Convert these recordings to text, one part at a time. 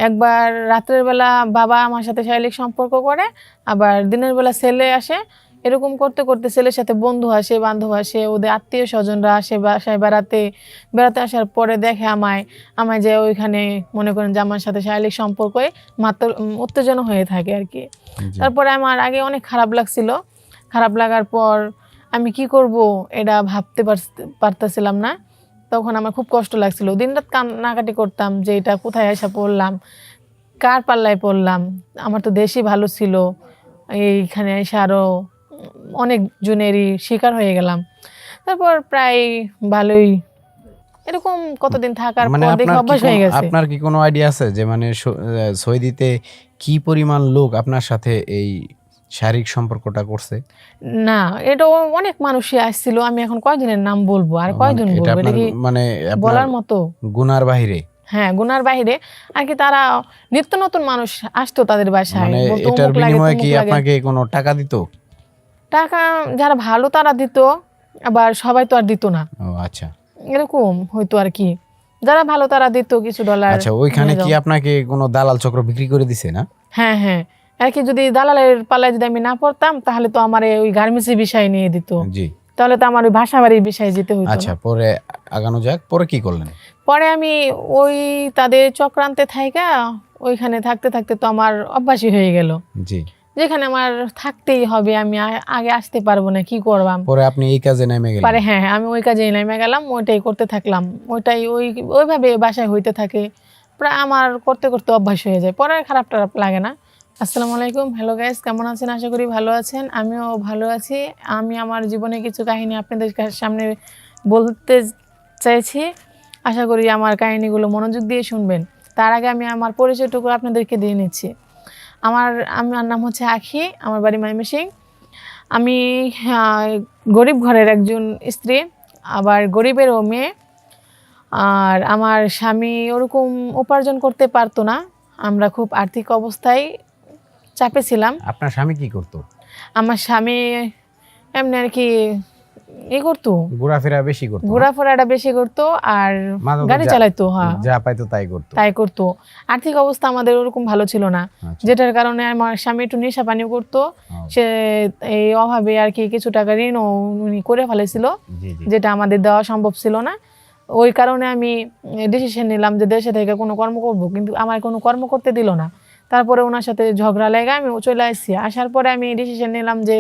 একবার রাত্রের বেলা বাবা আমার সাথে শারীরিক সম্পর্ক করে, আবার দিনের বেলা ছেলে আসে। এরকম করতে করতে ছেলের সাথে বন্ধু আসে, বান্ধব আসে, ওদের আত্মীয় স্বজনরা আসে বাসায় বেড়াতে। বেড়াতে আসার পরে দেখে আমায় আমায় যে ওইখানে মনে করেন যে আমার সাথে শারীরিক সম্পর্কে উত্তেজনা হয়ে থাকে আর কি। তারপরে আমার আগে অনেক খারাপ লাগছিল। খারাপ লাগার পর আমি কি করব এটা ভাবতে পারতেছিলাম না। তখন আমার খুব কষ্ট লাগছিল, দিনরাত কান্নাকাটি করতাম যে এটা কোথায় এসে পড়লাম, কার পাল্লায় পড়লাম। আমার তো দেশই ভালো ছিল, এইখানে এসে আরো অনেক জনেরই শিকার হয়ে গেলাম। তারপর প্রায় ভালোই এরকম কতদিন থাকার পর দেখে অভ্যাস হয়ে গেছে। আপনার কি কোনো আইডিয়া আছে যে মানে সৌদিতে কি পরিমাণ লোক আপনার সাথে এই শারীরিক সম্পর্কটা করছে? না, এটা অনেক মানুষই আসছিল। আমি এখন কয়জনের নাম বলবো আর কয়জন বলবো, এটা কি মানে বলার মতো? গুনার বাহিরে? হ্যাঁ, গুনার বাইরে আর কি। তারা নিত্য নতুন মানুষ আসতো তাদের বাসায়, মানে বলতো এটার অমুক লাগে বিনিময়ে কি তমুক লাগে। আপনাকে কোনো টাকা দিত? টাকা যারা ভালো তারা দিত, আবার সবাই তো আর দিত না। ও আচ্ছা, এরকম হয়তো আর কি। যারা ভালো তারা দিত কিছু ডলার। আচ্ছা, ওইখানে কি আপনাকে কোনো দালাল চক্র বিক্রি করে দিছে না? হ্যাঁ হ্যাঁ, আর কি যদি দালালের পাল্লায় যদি আমি না পড়তাম তাহলে তো আমার ওই গার্মেন্টসের বিষয় নিয়ে দিত। জি, তাহলে তো আমার ওই ভাষা বাড়ির বিষয়ে যেতে হতো। আচ্ছা, পরে আগানো যাক, পরে কি করলেন? পরে আমি ওই তাদের চক্রান্তে থাইকা ওইখানে থাকতে থাকতে তো আমার অভ্যাসই হয়ে গেল। জি, যেখানে আমার থাকতেই হবে, আমি আগে আসতে পারবো না, কি করবাম। পরে আপনি এই কাজে নেমে গেলেন? পরে হ্যাঁ, আমি ওই কাজে নেমে গেলাম, ওইটাই করতে থাকলাম। ওইটাই ওইভাবে বাসায় হইতে থাকে। প্রায় আমার করতে করতে অভ্যাস হয়ে যায়, পরে খারাপ টারাপ লাগে না। আসসালামু আলাইকুম, হ্যালো গাইস, কেমন আছেন? আশা করি ভালো আছেন। আমিও ভালো আছি। আমি আমার জীবনে কিছু কাহিনী আপনাদের সামনে বলতে চাইছি। আশা করি আমার কাহিনীগুলো মনোযোগ দিয়ে শুনবেন। তার আগে আমি আমার পরিচয়টুকু আপনাদেরকে দিয়ে নিচ্ছি। আমার নাম হচ্ছে আখি, আমার বাড়ি ময়মনসিং। আমি গরিব ঘরের একজন স্ত্রী, আবার গরিবেরও মেয়ে। আর আমার স্বামী ওরকম উপার্জন করতে পারতো না। আমরা খুব আর্থিক অবস্থায় চাপে ছিলাম। আপনার স্বামী কি করতো? আমার স্বামী এমনি আর কি করতো, ঘোরাফেরা বেশি করতো? ঘোরাফেরাটা বেশি করতো, আর গাড়ি চালাইতো। হ্যাঁ, যা পাইতো তাই করতো। আর্থিক অবস্থা আমাদের ওরকম ভালো ছিল না, যেটার কারণে আমার স্বামী একটু নেশা পানি করতো। সে এই অভাবে আর কি কিছু টাকা ঋণও উনি করে ফেলেছিল, যেটা আমাদের দেওয়া সম্ভব ছিল না। ওই কারণে আমি ডিসিশন নিলাম যে দেশে থেকে কোনো কর্ম করব, কিন্তু আমার কোনো কর্ম করতে দিল না। তারপরে ওনার সাথে ঝগড়া লেগে আমি চলে আসছি। আসার পরে আমি ডিসিশন নিলাম যে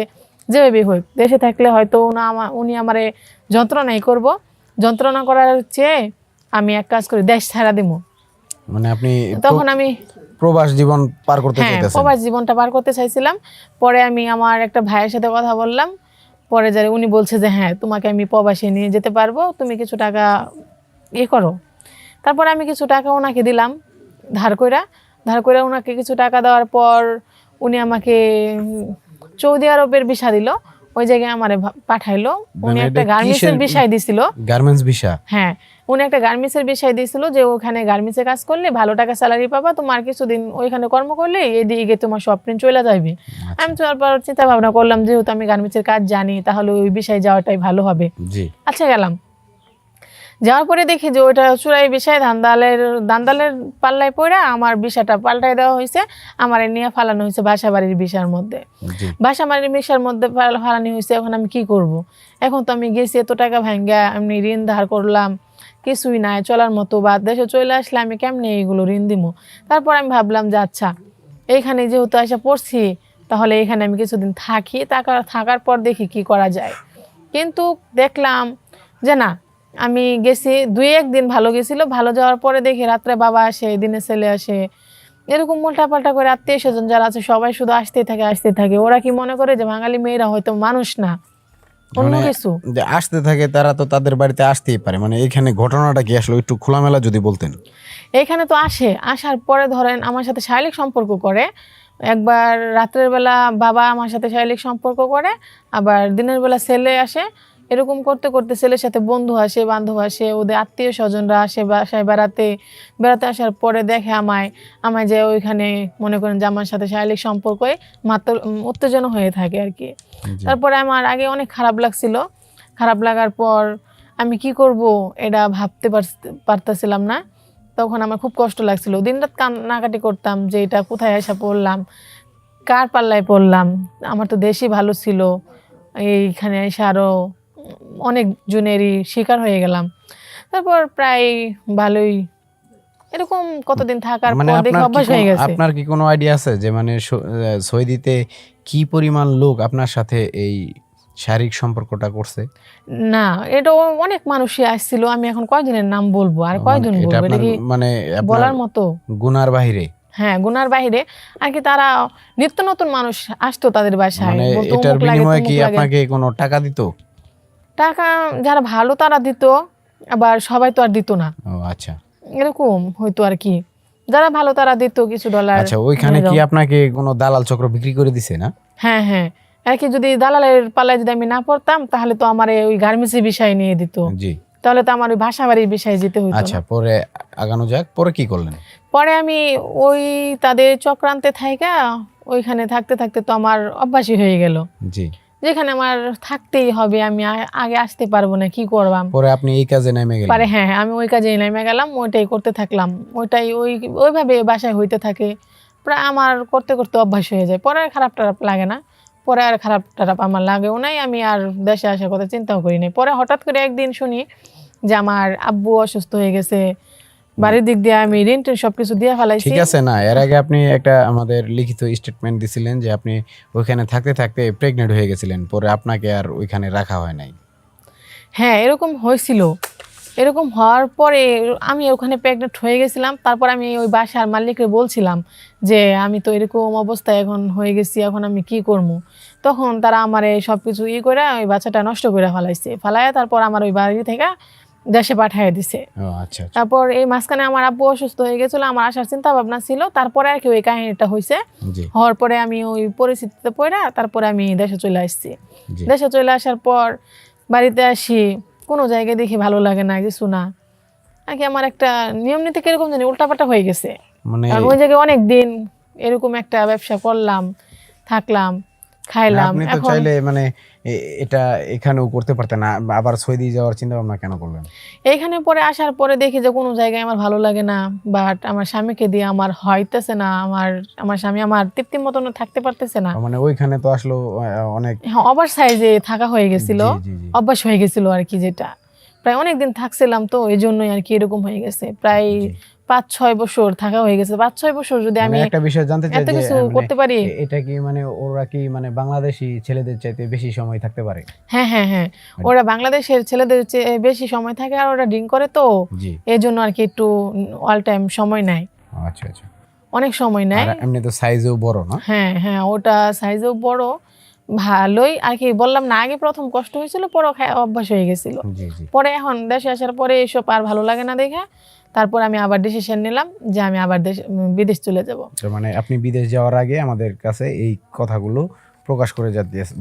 যেভাবে হোক দেশে থাকলে হয়তো উনি আমারে যন্ত্রণাই করব, যন্ত্রণা করার চেয়ে আমি এক কাজ করি, দেশ ছাড়া দিব। মানে আপনি তখন আমি প্রবাস জীবন পার করতে চাইতেছেন? প্রবাস জীবনটা পার করতে চাইছিলাম। পরে আমি আমার একটা ভাইয়ের সাথে কথা বললাম। পরে যারা উনি বলছে যে হ্যাঁ, তোমাকে আমি প্রবাসে নিয়ে যেতে পারবো, তুমি কিছু টাকা করো। তারপরে আমি কিছু টাকা ওনাকে দিলাম ধার কইরা ওনাকে কিছু টাকা দেওয়ার পর উনি আমাকে সৌদি আরবের ভিসা দিল। ওই জায়গায় আমারে পাঠাইলো। উনি একটা গার্মেন্টসের বিষয় দিছিল। Garments visa? হ্যাঁ, উনি একটা গার্মেন্টসের বিষয় দিয়েছিল যে ওখানে গার্মেন্টসে কাজ করলে ভালো টাকা স্যালারি পাবা, তোমার কিছুদিন ওইখানে কর্ম করলে এদিকে তোমার সব প্রিন্ট চলে যাবে। আমি তারপর চিন্তা ভাবনা করলাম যেহেতু আমি গার্মেন্টসের কাজ জানি তাহলে ওই বিষয়ে যাওয়াটাই ভালো হবে। আচ্ছা, গেলাম। যাওয়ার পরে দেখি যে ওইটা চূড়াই বিষয় দান্দালের পাল্লায় পড়ে আমার বিষয়টা পাল্টাই দেওয়া হয়েছে। আমার নিয়ে ফালানো হয়েছে বাসা বাড়ির বিষয়ের মধ্যে। বাসা বাড়ির বিষয়ের মধ্যে ফালানো হয়েছে। এখন আমি কি করব? এখন তো আমি গেছি এত টাকা ভাঙ্গা, আমি ঋণ ধার করলাম, কিছুই নাই চলার মতো। বা দেশে চলে আসলে আমি কেমনে এইগুলো ঋণ দিব? তারপর আমি ভাবলাম যে আচ্ছা, এইখানে যেহেতু এসে পড়ছি তাহলে এখানে আমি কিছুদিন থাকি, থাকার পর দেখি কি করা যায়। কিন্তু দেখলাম যে না, আমি গেছি 2-1 দিন ভালো গেছিল। ভালো যাওয়ার পরে দেখি রাত্রে বাবা আসে, দিনে ছেলে আসে, এরকম উল্টাপাল্টা করে আত্মীয় স্বজন যারা আছে সবাই শুধু আসতেই থাকে। ওরা কি মনে করে যে বাঙালি মেয়েরা হয়তো মানুষ না, অন্য কিছু আসতে থাকে। তারা তো তাদের বাড়িতে আসতেই পারে। মানে এখানে ঘটনাটা কি আসলে একটু খোলামেলা যদি বলতেন? এখানে তো আসার পরে ধরেন আমার সাথে শারীরিক সম্পর্ক করে। একবার রাত্রের বেলা বাবা আমার সাথে শারীরিক সম্পর্ক করে, আবার দিনের বেলা ছেলে আসে। এরকম করতে করতে ছেলের সাথে বন্ধু আসে, বান্ধব আসে, ওদের আত্মীয় স্বজনরা আসে বাসায় বেড়াতে আসার পরে দেখে আমায় যে ওইখানে মনে করেন যে আমার সাথে শারীরিক সম্পর্কে উত্তেজনা হয়ে থাকে আর কি। তারপরে আমার আগে অনেক খারাপ লাগছিল। খারাপ লাগার পর আমি কি করব এটা ভাবতে পারতেছিলাম না। তখন আমার খুব কষ্ট লাগছিল, দিনরাত কান্নাকাটি করতাম যে এটা কোথায় এসে পড়লাম, কার পাল্লায় পড়লাম, আমার তো দেশই ভালো ছিল, এইখানে এসে আরও অনেক জনেরই শিকার হয়ে গেলাম। তারপর প্রায় ভালোই এরকম কতদিন থাকার মানে পর দেখে অভ্যাস হয়ে গেছে। আপনার কি কোনো আইডিয়া আছে যে মানে সৌদিতে কি পরিমাণ লোক আপনার সাথে এই শারীরিক সম্পর্কটা করছে? না, এটা অনেক মানুষই আসছিল, আমি এখন কয়জনের নাম বলবো আর কয়জন মানে এটা বলবো, এটা আপনার কি মানে আপনার বলার মতো? গুনার বাহিরে? হ্যাঁ, গুনার বাইরে আর কি, তারা নিত্য নতুন মানুষ আসতো তাদের বাসায়, মানে বলতো এটার অমুক লাগে বিনিময়ে কি তমুক লাগে। আপনাকে কোনো টাকা দিত? টাকা যারা ভালো তারা দিত, আবার সবাই তো আর দিত না, ও আচ্ছা এরকম হয়তো আর কি। যারা ভালো তারা দিত কিছু ডলার। আচ্ছা, ওইখানে কি আপনাকে কোনো দালাল চক্র বিক্রি করে দিছে না? হ্যাঁ হ্যাঁ, আর কি যদি দালালের পাল্লায় যদি আমি না পড়তাম তাহলে তো আমার ওই গার্মেন্টসের বিষয় নিয়ে দিত, জি তাহলে তো আমার ওই ভাষা বাড়ির বিষয়ে যেতে হতো আচ্ছা, না। পরে আগানো যাক, পরে কি করলেন? পরে আমি ওই তাদের চক্রান্তে থাইকা ওইখানে থাকতে থাকতে তো আমার অভ্যাসই হয়ে গেল, জি যেখানে আমার থাকতেই হবে, আমি আগে আসতে পারবো না, কি করবাম। পরে আপনি এই কাজে নেমে গেলেন? পারে হ্যাঁ হ্যাঁ, আমি ওই কাজে নেমে গেলাম, ওইটাই করতে থাকলাম, ওইটাই ওইভাবে বাসায় হইতে থাকে। প্রায় আমার করতে করতে অভ্যাস হয়ে যায়, পরে আর খারাপ টারাপ লাগে না, পরে আর খারাপ টারাপ আমার লাগেও নাই, আমি আর দেশে আসার কথা চিন্তাও করি নাই। পরে হঠাৎ করে একদিন শুনি যে আমার আব্বু অসুস্থ হয়ে গেছে, বাড়ির দিক দিয়ে আমি ঋণ টিন সবকিছু দিয়ে ফেলাইছি। ঠিক আছে, না এর আগে আপনি একটা আমাদের লিখিত স্টেটমেন্ট দিছিলেন যে আপনি ওইখানে থাকতে থাকতে প্রেগনেন্ট হয়ে গেছিলেন, পরে আপনাকে আর ওইখানে রাখা হয় নাই। হ্যাঁ, এরকম হয়েছিল। এরকম হওয়ার পরে আমি ওখানে প্রেগনেন্ট হয়ে গেছিলাম, তারপর আমি ওই বাসার মালিককে বলছিলাম যে আমি তো এরকম অবস্থায় এখন হয়ে গেছি, এখন আমি কি করবো। তখন তারা আমার এই সব কিছু করে ওই বাচ্চাটা নষ্ট করে ফেলাইয়া তারপর আমার ওই বাড়ি থেকে দেশে পাঠিয়ে দিছে। ও আচ্ছা আচ্ছা, তারপর এই মাঝখানে আমার আব্বু অসুস্থ হয়ে গেছিলো, আমার আসার চিন্তা ভাবনা ছিল, তারপরে আর কি ওই কাহিনীটা হয়েছে। জি হওয়ার পরে আমি ওই পরিস্থিতিতে পড়ে তারপরে আমি দেশে চলে আসছি। জি দেশে চলে আসার পর বাড়িতে আসি, কোনো জায়গায় দেখি ভালো লাগে না, কিছু না আর কি, আমার একটা নিয়ম নীতি কিরকম জানি উল্টাপাল্টা হয়ে গেছে। মানে কারণ ওই জায়গায় অনেক দিন এরকম একটা ব্যবসা করলাম, থাকলাম, খাইলাম। আপনি তো এখন চাইলে মানে এটা এখানেও করতে পারতেন না, আবার সৌদি যাওয়ার চিন্তা ভাবনা কেন করলেন? এইখানে পরে আসার পরে দেখি যে কোনো জায়গায় আমার ভালো লাগে না, বাট আমার স্বামীকে দিয়ে আমার হইতেছে না, আমার স্বামী আমার তৃপ্তির মতন থাকতে পারতেছে না। মানে ওইখানে তো আসলে অনেক হ্যাঁ, ওভার সাইজে থাকা হয়ে গেছিল, জি জি জি অভ্যাস হয়ে গেছিল আর কি, যেটা প্রায় অনেকদিন থাকছিলাম, তো এই জন্যই আর কি এরকম হয়ে গেছে। প্রায় জি। 5-6 বছর থাকা হয়ে গেছে। 5-6 বছর যদি মানে আমি একটা বিষয় জানতে চাই এত যে কিছু মানে করতে পারি। এটা কি মানে ওরা কি মানে বাংলাদেশি ছেলেদের চাইতে বেশি সময় থাকতে পারে? হ্যাঁ হ্যাঁ হ্যাঁ, ওরা বাংলাদেশের ছেলেদের চেয়ে বেশি সময় থাকে, আর ওরা ড্রিঙ্ক করে তো জি এই জন্য আর কি একটু অল টাইম সময় নেয়, আচ্ছা আচ্ছা, অনেক সময় নেয়। আর এমনি তো সাইজও বড় না? হ্যাঁ হ্যাঁ, ওটা সাইজও বড়, ভালোই আর কি। বললাম না, আগে প্রথম কষ্ট হয়েছিল, পরে অভ্যাস হয়ে গেছিল। জি জি পরে এখন দেশে আসার পরে এসব আর ভালো লাগে না দেখে, তারপর আমি আবার ডিসিশন নিলাম যে আমি আবার বিদেশ চলে যাব। তো মানে আপনি বিদেশ যাওয়ার আগে আমাদের কাছে এই কথাগুলো প্রকাশ করে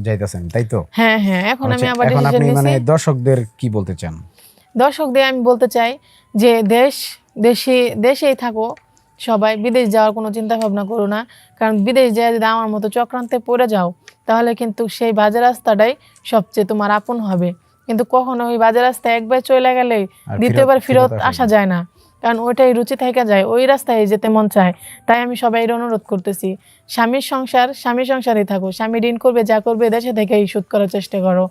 যাইতেছেন, তাই তো? হ্যাঁ হ্যাঁ, এখন আমি আচ্ছা, আবার এখন ডিসিশন আপনি মানে নিয়েছি। দর্শকদের কি বলতে চান? দর্শকদের আমি বলতে চাই যে দেশেই থাকো সবাই, বিদেশ যাওয়ার কোনো চিন্তা ভাবনা করো না। কারণ বিদেশ যায় যদি আমার মতো চক্রান্তে পড়ে যাও, তাহলে কিন্তু সেই বাজে রাস্তাটাই সবচেয়ে তোমার আপন হবে। কিন্তু কখনো ওই বাজে রাস্তায় একবার চলে গেলে আর দ্বিতীয়বার ফেরত আসা আসা যায় না, কারণ ওইটাই রুচি থেকে যায়, ওই রাস্তায় যেতে মন চায়। তাই আমি সবাইয়ের অনুরোধ করতেছি, স্বামীর সংসারেই থাকো, স্বামী ঋণ করবে যা করবে দেশে থেকেই শোধ করার চেষ্টা করো।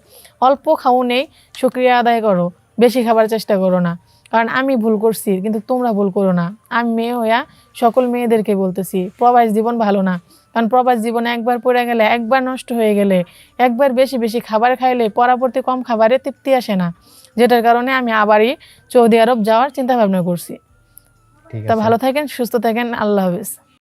অল্প খাও নেই, শুকরিয়া আদায় করো, বেশি খাবার চেষ্টা করো না। কারণ আমি ভুল করছি, কিন্তু তোমরা ভুল করো না। আমি মেয়ে হইয়া সকল মেয়েদেরকে বলতেছি, প্রবাস জীবন ভালো না। কারণ প্রবাস জীবনে একবার পড়ে গেলে, একবার নষ্ট হয়ে গেলে, একবার বেশি বেশি খাবার খাইলে পরবর্তী কম খাবারে তৃপ্তি আসে না, যেটার কারণে আমি আবারই সৌদি আরব যাওয়ার চিন্তা ভাবনা করছি। ঠিক তা আছে। ভালো থাকেন, সুস্থ থাকেন, আল্লাহ হাফেজ।